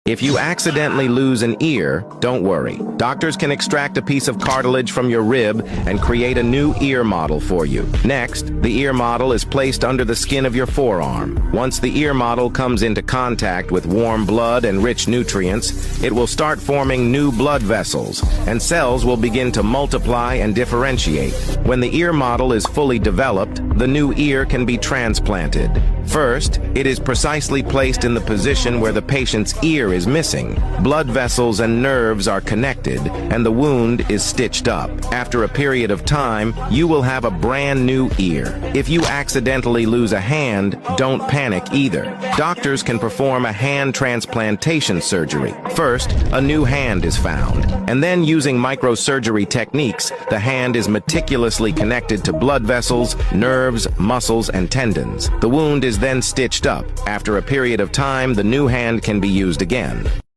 If you accidentally lose an ear, don't worry. Doctors can extract a piece of cartilage from your rib and create a new ear model for you. Next, the ear model is placed under the skin of your forearm. Once the ear model comes into contact with warm blood and rich nutrients, it will start forming new blood vessels, and cells will begin to multiply and differentiate. When the ear model is fully developed, the new ear can be transplanted. First, it is precisely placed in the position where the patient's ear is missing. Blood vessels and nerves are connected, and the wound is stitched up. After a period of time, you will have a brand new ear. If you accidentally lose a hand, don't panic either. Doctors can perform a hand transplantation surgery. First, a new hand is found, and then using microsurgery techniques, the hand is meticulously connected to blood vessels, nerves, muscles, and tendons. The wound is then stitched up. After a period of time, the new hand can be used again.